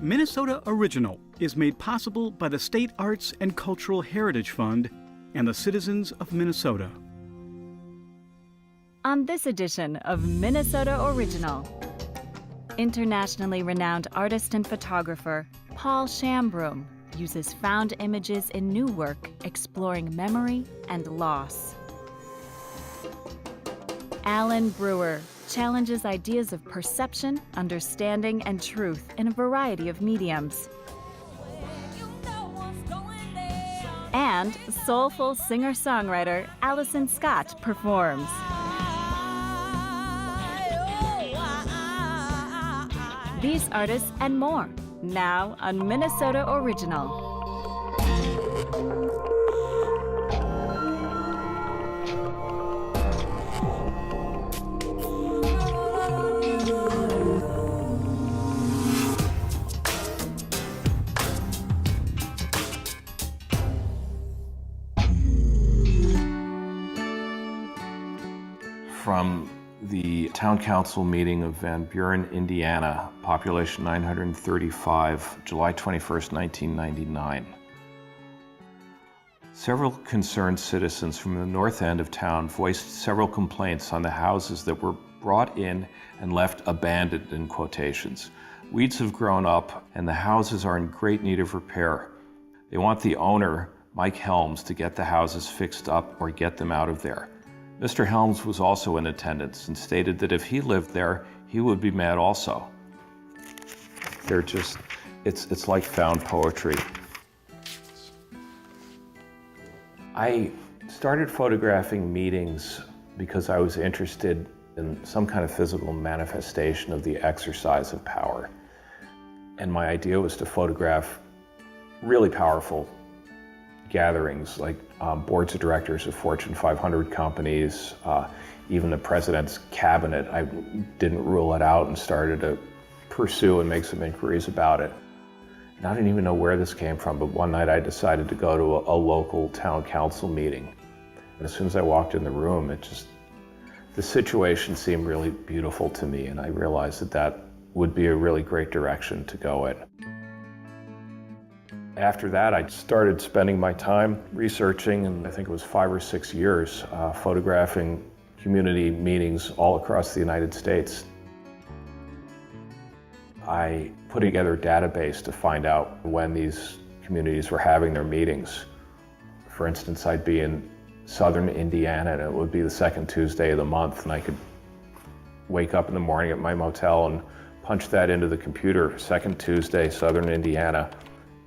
Minnesota Original is made possible by the State Arts and Cultural Heritage Fund and the citizens of Minnesota. On this edition of Minnesota Original, internationally renowned artist and photographer Paul Shambroom uses found images in new work exploring memory and loss. Alan Brewer challenges ideas of perception, understanding, and truth in a variety of mediums. And soulful singer-songwriter Alison Scott performs. These artists and more, now on Minnesota Original. From the town council meeting of Van Buren, Indiana, population 935, July 21st, 1999. Several concerned citizens from the north end of town voiced several complaints on the houses that were brought in and left abandoned, in quotations. Weeds have grown up and the houses are in great need of repair. They want the owner, Mike Helms, to get the houses fixed up or get them out of there. Mr. Helms was also in attendance and stated that if he lived there, he would be mad also. They're just, it's like found poetry. I started photographing meetings because I was interested in some kind of physical manifestation of the exercise of power. And my idea was to photograph really powerful gatherings like boards of directors of Fortune 500 companies, even the president's cabinet. I didn't rule it out and started to pursue and make some inquiries about it. And I didn't even know where this came from, but one night I decided to go to a local town council meeting. And as soon as I walked in the room, the situation seemed really beautiful to me, and I realized that that would be a really great direction to go in. After that, I started spending my time researching, and I think it was 5 or 6 years, photographing community meetings all across the United States. I put together a database to find out when these communities were having their meetings. For instance, I'd be in southern Indiana, and it would be the second Tuesday of the month, and I could wake up in the morning at my motel and punch that into the computer, second Tuesday, southern Indiana,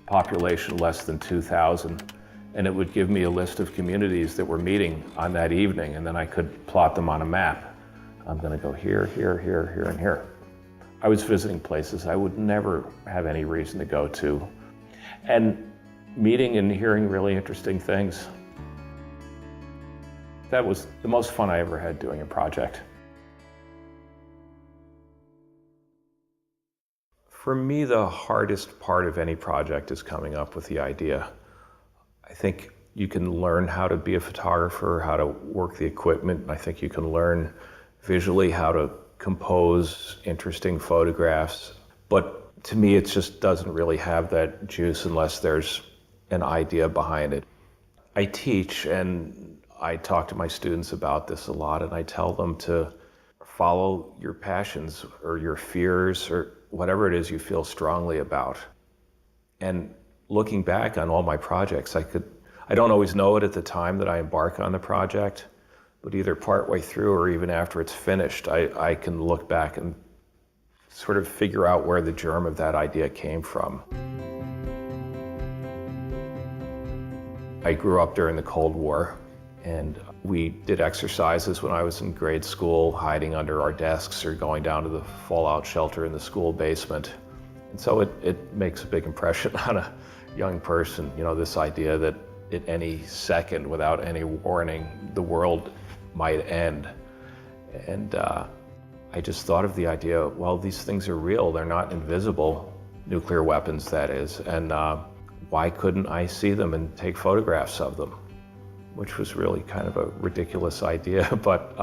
population less than 2,000, and it would give me a list of communities that were meeting on that evening, and then I could plot them on a map. I'm going to go here, here, here, here, and here. I was visiting places I would never have any reason to go to, and meeting and hearing really interesting things. That was the most fun I ever had doing a project. For me, the hardest part of any project is coming up with the idea. I think you can learn how to be a photographer, how to work the equipment. I think you can learn visually how to compose interesting photographs. But to me, it just doesn't really have that juice unless there's an idea behind it. I teach, and I talk to my students about this a lot, and I tell them to follow your passions or your fears or whatever it is you feel strongly about. And looking back on all my projects, I don't always know it at the time that I embark on the project, but either partway through or even after it's finished, I can look back and sort of figure out where the germ of that idea came from. I grew up during the Cold War, and we did exercises when I was in grade school, hiding under our desks or going down to the fallout shelter in the school basement. And so it makes a big impression on a young person, this idea that at any second, without any warning, the world might end. And I just thought of the idea, well, these things are real, they're not invisible, nuclear weapons, that is, and why couldn't I see them and take photographs of them? Which was really kind of a ridiculous idea, but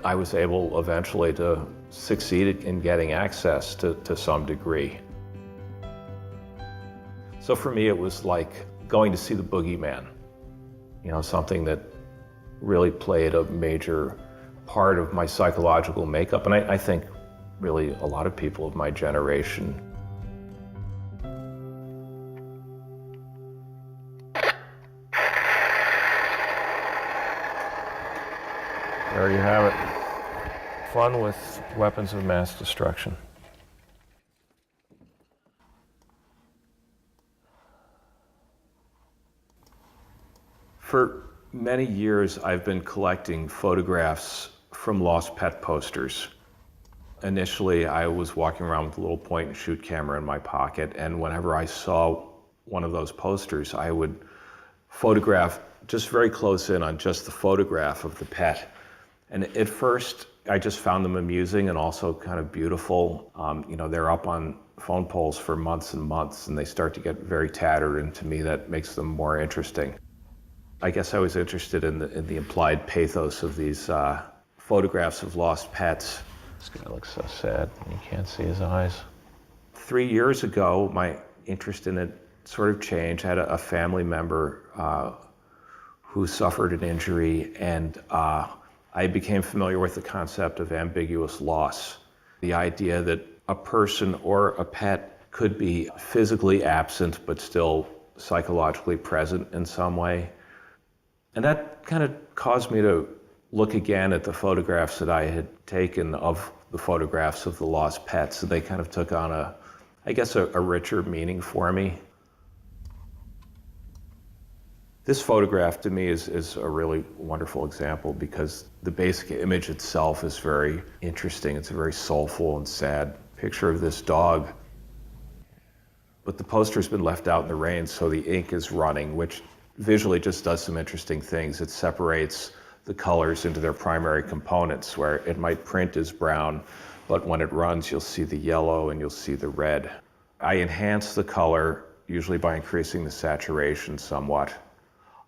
I was able eventually to succeed in getting access to some degree. So for me, it was like going to see the boogeyman, you know, something that really played a major part of my psychological makeup. And I think really a lot of people of my generation. There you have it. Fun with weapons of mass destruction. For many years, I've been collecting photographs from lost pet posters. Initially, I was walking around with a little point-and-shoot camera in my pocket, and whenever I saw one of those posters, I would photograph just very close in on just the photograph of the pet. And at first, I just found them amusing and also kind of beautiful. You know, they're up on phone poles for months and months, and they start to get very tattered, and to me, that makes them more interesting. I guess I was interested in the implied pathos of these photographs of lost pets. This guy looks so sad. You can't see his eyes. 3 years ago, my interest in it sort of changed. I had a family member who suffered an injury, and I became familiar with the concept of ambiguous loss. The idea that a person or a pet could be physically absent but still psychologically present in some way. And that kind of caused me to look again at the photographs that I had taken of the photographs of the lost pets. And they kind of took on a richer meaning for me. This photograph to me is a really wonderful example because the basic image itself is very interesting. It's a very soulful and sad picture of this dog. But the poster's been left out in the rain, so the ink is running, which visually just does some interesting things. It separates the colors into their primary components, where it might print as brown, but when it runs, you'll see the yellow and you'll see the red. I enhance the color, usually by increasing the saturation somewhat,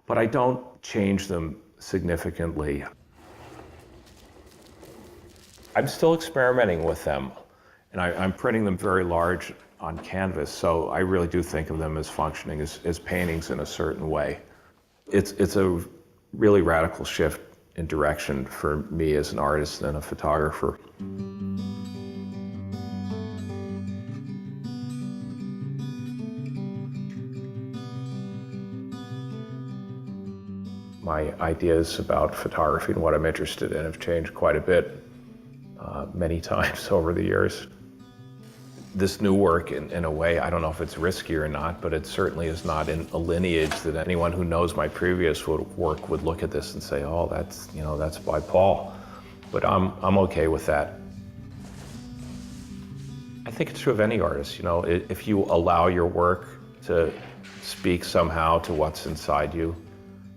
but I don't change them significantly. I'm still experimenting with them, and I'm printing them very large on canvas, so I really do think of them as functioning as paintings in a certain way. It's a really radical shift in direction for me as an artist and a photographer. My ideas about photography and what I'm interested in have changed quite a bit, many times over the years. This new work, in a way, I don't know if it's risky or not, but it certainly is not in a lineage that anyone who knows my previous work would look at this and say, oh, that's by Paul. But I'm okay with that. I think it's true of any artist, you know, if you allow your work to speak somehow to what's inside you.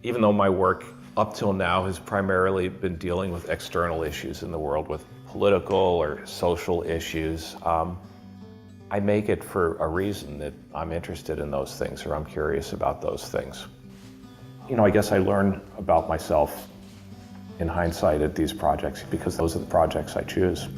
Even though my work up till now has primarily been dealing with external issues in the world, with political or social issues, I make it for a reason, that I'm interested in those things or I'm curious about those things. You know, I guess I learn about myself in hindsight at these projects because those are the projects I choose.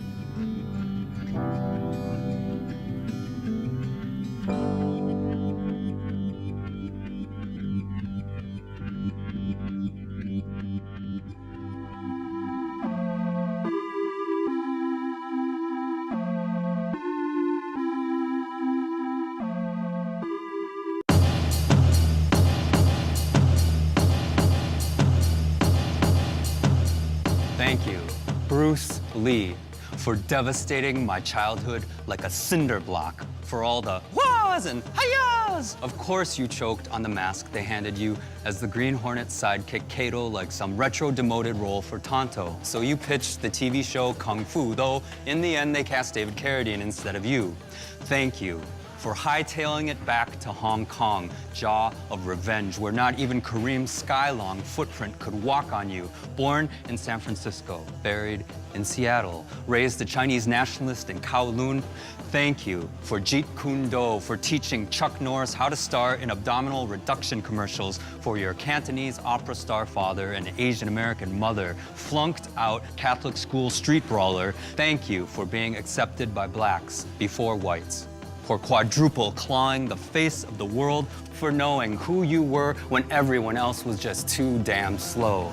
Thank you, Bruce Lee, for devastating my childhood like a cinder block, for all the wahs and hi-yahs. Of course you choked on the mask they handed you as the Green Hornet's sidekick Kato like some retro demoted role for Tonto. So you pitched the TV show Kung Fu, though in the end they cast David Carradine instead of you. Thank you for hightailing it back to Hong Kong, jaw of revenge, where not even Kareem's sky-long footprint could walk on you. Born in San Francisco, buried in Seattle, raised a Chinese nationalist in Kowloon. Thank you for Jeet Kune Do, for teaching Chuck Norris how to star in abdominal reduction commercials for your Cantonese opera star father and Asian American mother, flunked out Catholic school street brawler. Thank you for being accepted by blacks before whites. for quadruple clawing the face of the world, for knowing who you were when everyone else was just too damn slow.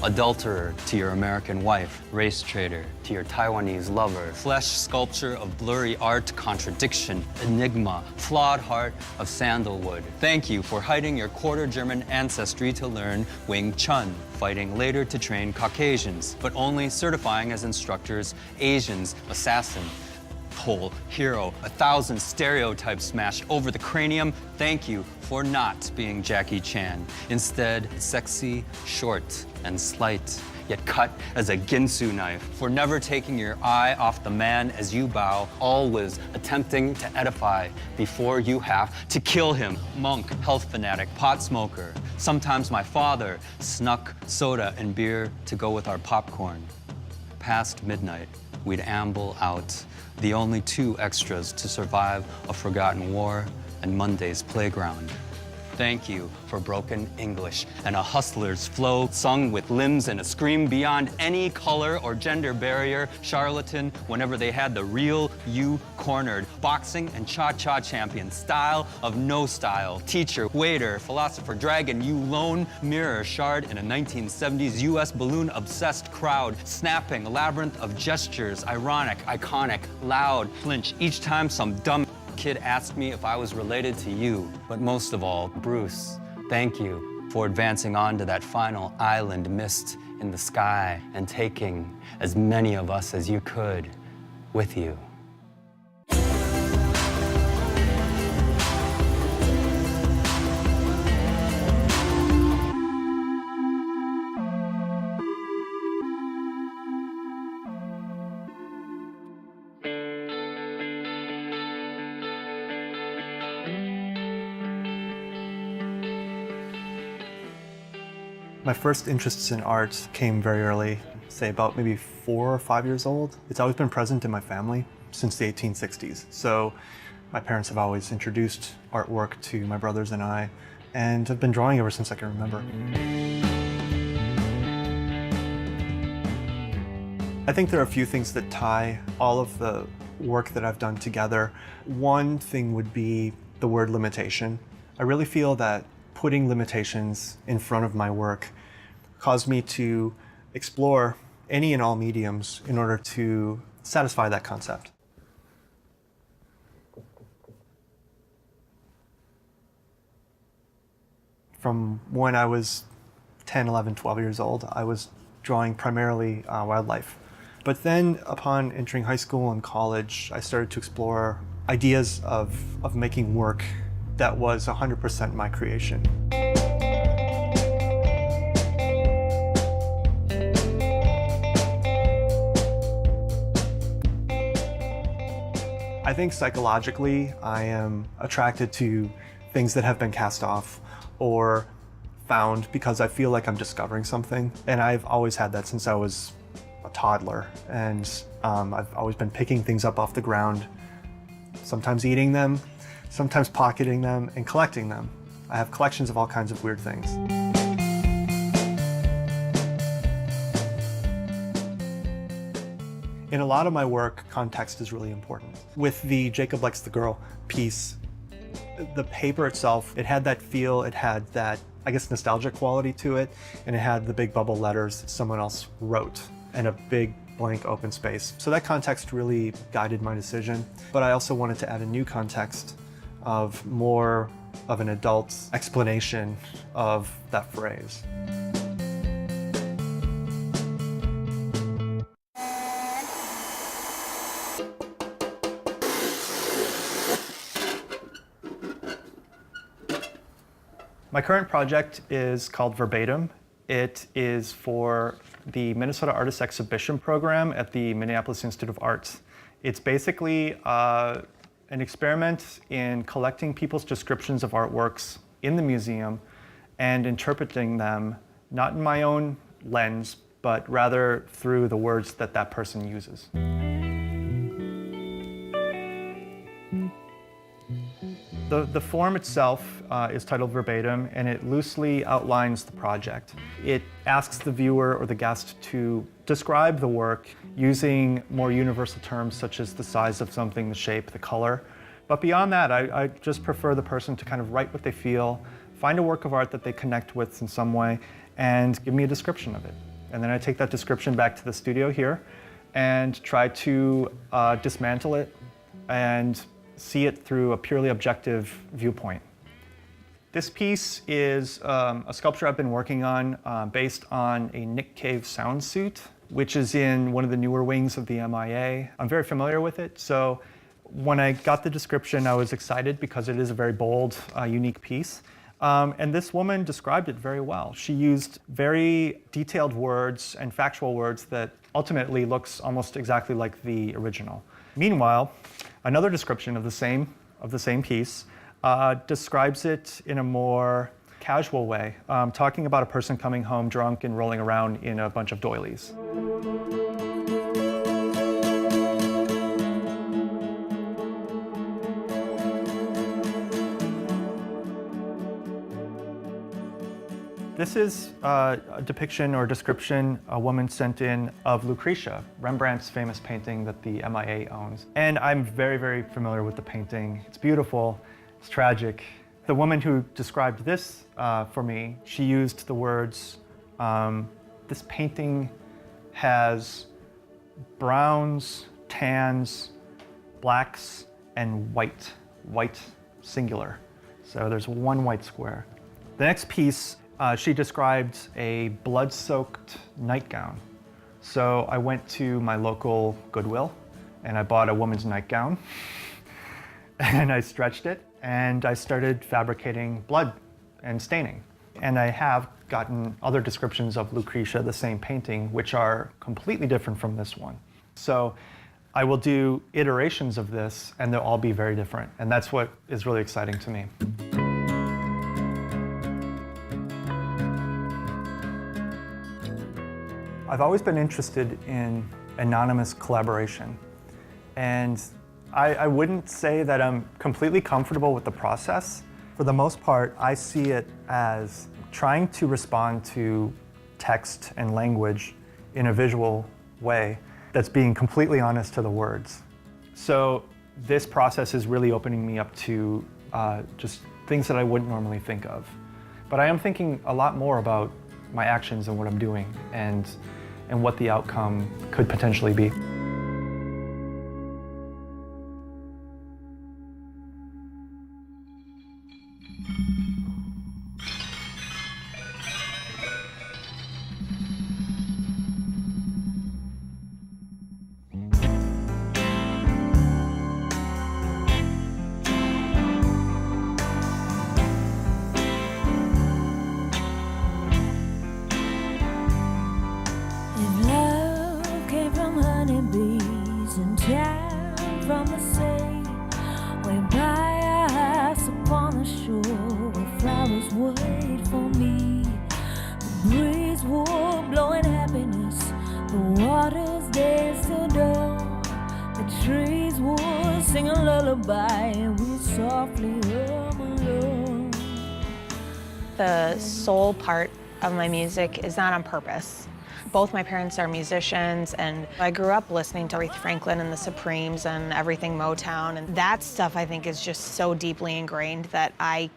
Adulterer to your American wife, race traitor to your Taiwanese lover, flesh sculpture of blurry art, contradiction, enigma, flawed heart of sandalwood. Thank you for hiding your quarter German ancestry to learn Wing Chun, fighting later to train Caucasians, but only certifying as instructors Asians, assassin, Pole, hero, 1,000 stereotypes smashed over the cranium. Thank you for not being Jackie Chan. Instead, sexy, short, and slight, yet cut as a Ginsu knife. For never taking your eye off the man as you bow, always attempting to edify before you have to kill him. Monk, health fanatic, pot smoker. Sometimes my father snuck soda and beer to go with our popcorn. Past midnight, we'd amble out, the only two extras to survive a forgotten war and Monday's playground. Thank you for broken English and a hustler's flow sung with limbs and a scream beyond any color or gender barrier. Charlatan, whenever they had the real you cornered. Boxing and cha-cha champion, style of no style. Teacher, waiter, philosopher, dragon, you lone mirror shard in a 1970s US balloon-obsessed crowd. Snapping, labyrinth of gestures, ironic, iconic, loud, flinch each time some dumb kid asked me if I was related to you. But most of all, Bruce, thank you for advancing on to that final island mist in the sky and taking as many of us as you could with you. My first interests in art came very early, say about maybe 4 or 5 years old. It's always been present in my family since the 1860s. So my parents have always introduced artwork to my brothers and I, and have been drawing ever since I can remember. I think there are a few things that tie all of the work that I've done together. One thing would be the word limitation. I really feel that putting limitations in front of my work caused me to explore any and all mediums in order to satisfy that concept. From when I was 10, 11, 12 years old, I was drawing primarily wildlife. But then upon entering high school and college, I started to explore ideas of making work that was 100% my creation. I think psychologically, I am attracted to things that have been cast off or found because I feel like I'm discovering something. And I've always had that since I was a toddler. And I've always been picking things up off the ground, sometimes eating them, sometimes pocketing them and collecting them. I have collections of all kinds of weird things. In a lot of my work, context is really important. With the Jacob Likes the Girl piece, the paper itself, it had that feel, it had that, I guess, nostalgic quality to it, and it had the big bubble letters that someone else wrote and a big blank open space. So that context really guided my decision, but I also wanted to add a new context of more of an adult explanation of that phrase. My current project is called Verbatim. It is for the Minnesota Artists Exhibition program at the Minneapolis Institute of Arts. It's basically an experiment in collecting people's descriptions of artworks in the museum and interpreting them, not in my own lens, but rather through the words that that person uses. The form itself is titled Verbatim, and it loosely outlines the project. It asks the viewer or the guest to describe the work using more universal terms such as the size of something, the shape, the color. But beyond that, I just prefer the person to kind of write what they feel, find a work of art that they connect with in some way, and give me a description of it. And then I take that description back to the studio here and try to dismantle it and see it through a purely objective viewpoint. This piece is a sculpture I've been working on based on a Nick Cave sound suit, which is in one of the newer wings of the MIA. I'm very familiar with it, so when I got the description, I was excited because it is a very bold, unique piece. And this woman described it very well. She used very detailed words and factual words that ultimately looks almost exactly like the original. Meanwhile, another description of the same piece describes it in a more casual way, talking about a person coming home drunk and rolling around in a bunch of doilies. This is a depiction or description a woman sent in of Lucretia, Rembrandt's famous painting that the MIA owns. And I'm very, very familiar with the painting. It's beautiful, it's tragic. The woman who described this for me, she used the words, this painting has browns, tans, blacks, and white singular. So there's one white square. The next piece, she described a blood-soaked nightgown. So I went to my local Goodwill and I bought a woman's nightgown and I stretched it and I started fabricating blood and staining. And I have gotten other descriptions of Lucretia, the same painting, which are completely different from this one. So I will do iterations of this and they'll all be very different. And that's what is really exciting to me. I've always been interested in anonymous collaboration, and I wouldn't say that I'm completely comfortable with the process. For the most part, I see it as trying to respond to text and language in a visual way that's being completely honest to the words. So this process is really opening me up to just things that I wouldn't normally think of. But I am thinking a lot more about my actions and what I'm doing and what the outcome could potentially be. From the sea, whereby us upon the shore, where flowers wait for me. The breeze will blowing happiness, the waters dance till dawn. The trees will sing a lullaby, and we softly hum along. The soul part of my music is not on purpose. Both my parents are musicians, and I grew up listening to Aretha Franklin and the Supremes and everything Motown, and that stuff I think is just so deeply ingrained that I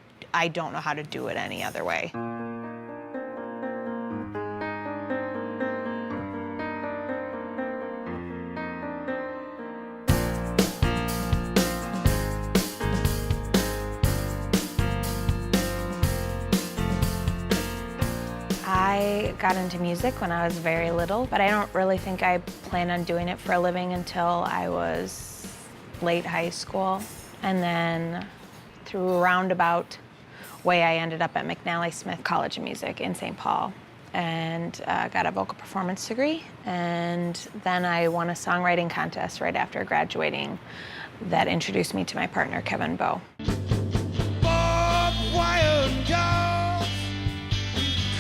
don't know how to do it any other way. I got into music when I was very little, but I don't really think I planned on doing it for a living until I was late high school. And then through a roundabout way, I ended up at McNally Smith College of Music in St. Paul and got a vocal performance degree. And then I won a songwriting contest right after graduating that introduced me to my partner, Kevin Bowe.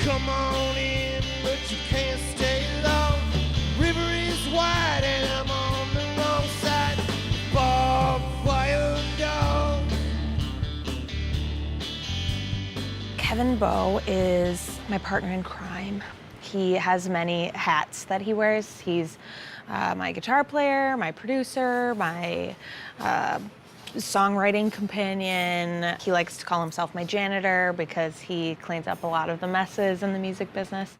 Come on in, but you can't stay long. River is wide and I'm on the wrong side. Barbed wire dog. Kevin Bowe is my partner in crime. He has many hats that he wears. He's my guitar player, my producer, my songwriting companion. He likes to call himself my janitor because he cleans up a lot of the messes in the music business.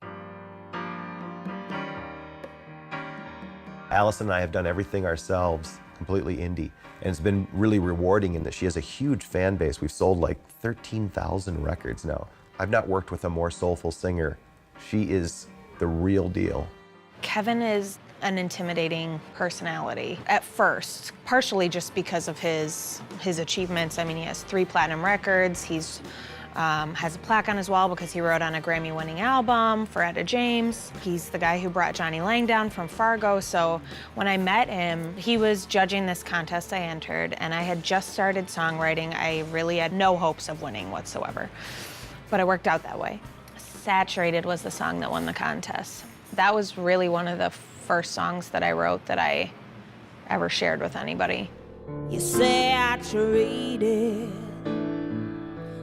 Alison and I have done everything ourselves, completely indie. And it's been really rewarding in that she has a huge fan base. We've sold like 13,000 records now. I've not worked with a more soulful singer. She is the real deal. Kevin is an intimidating personality at first, partially just because of his achievements. I mean, he has 3 platinum records. He's has a plaque on his wall because he wrote on a Grammy-winning album for Etta James. He's the guy who brought Johnny Lang down from Fargo. So when I met him, he was judging this contest I entered, and I had just started songwriting. I really had no hopes of winning whatsoever, but it worked out that way. Saturated was the song that won the contest. That was really one of the first songs that I wrote that I ever shared with anybody. You saturated,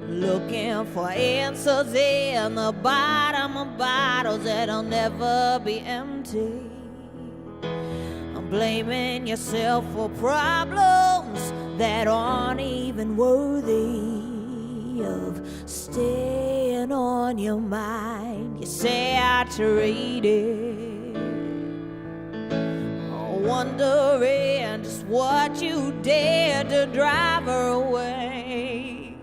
looking for answers in the bottom of bottles that'll never be empty. I'm blaming yourself for problems that aren't even worthy of staying on your mind. You're saturated, wondering just what you dared to drive her away.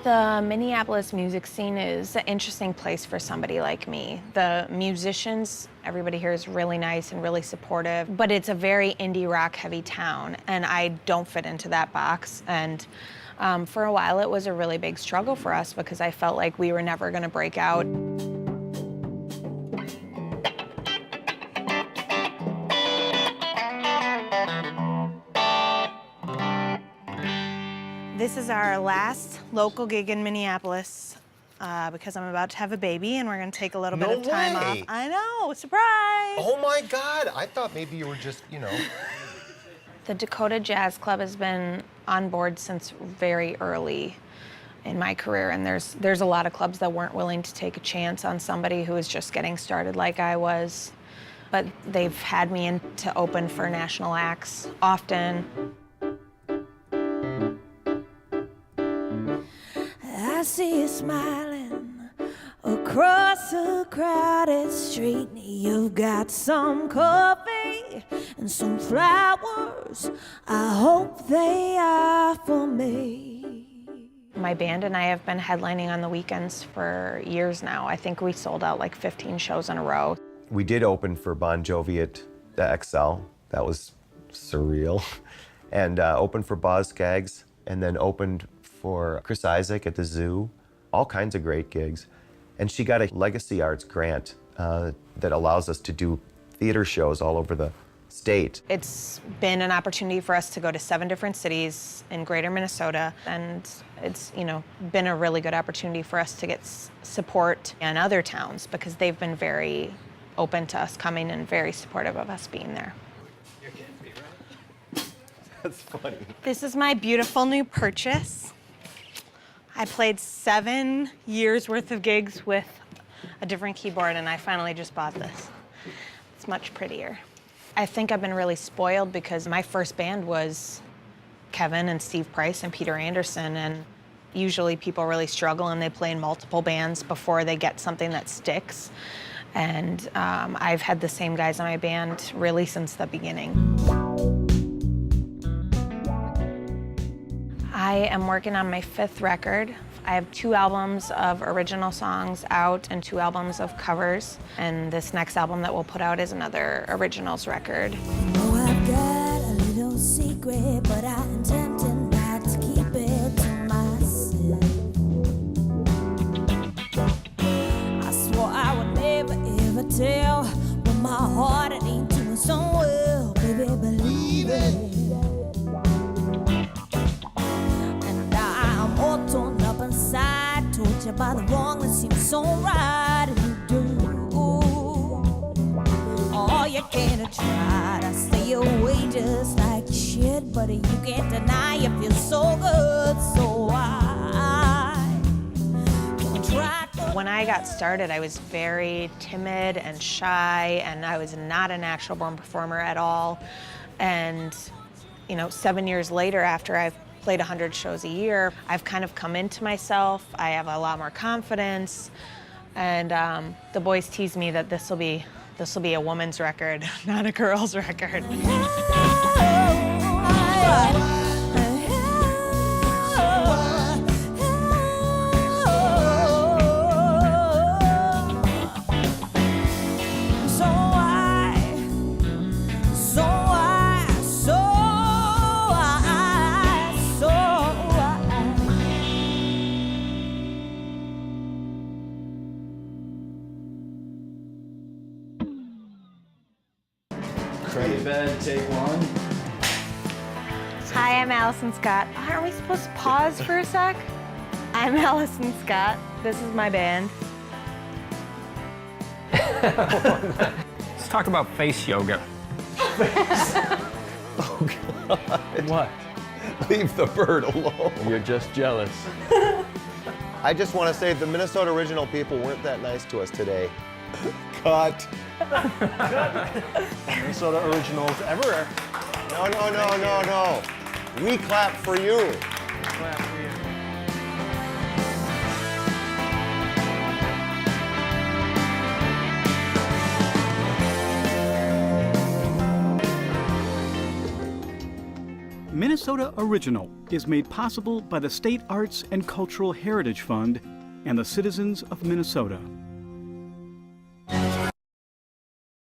The Minneapolis music scene is an interesting place for somebody like me. The musicians, everybody here is really nice and really supportive, but it's a very indie rock heavy town, and I don't fit into that box. And for a while, it was a really big struggle for us because I felt like we were never gonna break out. This is our last local gig in Minneapolis because I'm about to have a baby and we're gonna take a little bit of time off. I know, surprise! Oh my God, I thought maybe you were just, you know. The Dakota Jazz Club has been on board since very early in my career, and there's a lot of clubs that weren't willing to take a chance on somebody who was just getting started like I was. But they've had me in to open for national acts often. I see you smiling across a crowded street. You've got some coffee and some flowers. I hope they are for me. My band and I have been headlining on the weekends for years now. I think we sold out like 15 shows in a row. We did open for Bon Jovi at the XL. That was surreal. And opened for Boz Scaggs, and then opened for Chris Isaak at the Zoo. All kinds of great gigs. And she got a Legacy Arts grant that allows us to do theater shows all over the state. It's been an opportunity for us to go to 7 different cities in greater Minnesota, and it's, you know, been a really good opportunity for us to get support in other towns because they've been very open to us coming and very supportive of us being there. That's funny. This is my beautiful new purchase. I played 7 years worth of gigs with a different keyboard, and I finally just bought this. It's much prettier. I think I've been really spoiled because my first band was Kevin and Steve Price and Peter Anderson, and usually people really struggle and they play in multiple bands before they get something that sticks. And I've had the same guys in my band really since the beginning. I am working on my 5th record. I have 2 albums of original songs out and 2 albums of covers. And this next album that we'll put out is another originals record. Oh, I've got a little secret, but I am tempted not to keep it to myself. I swore I would never ever tell what my heart ain't doing so well, baby, believe it. All torn up inside, tortured by the wrong that seems so right. And you do all you can to try to stay away just like you should, but you can't deny you feel so good. So I can When I got started, I was very timid and shy, and I was not a natural born performer at all. And, 7 years later, after I've played 100 shows a year, I've kind of come into myself. I have a lot more confidence, and the boys tease me that this will be a woman's record, not a girl's record. Ready, bed, take one. Hi, I'm Alison Scott. Aren't we supposed to pause for a sec? I'm Alison Scott. This is my band. Let's talk about face yoga. Oh, God. What? Leave the bird alone. You're just jealous. I just want to say the Minnesota Original people weren't that nice to us today. Cut. Minnesota Originals ever. No. We clap for you. Clap for you. Minnesota Original is made possible by the State Arts and Cultural Heritage Fund and the citizens of Minnesota.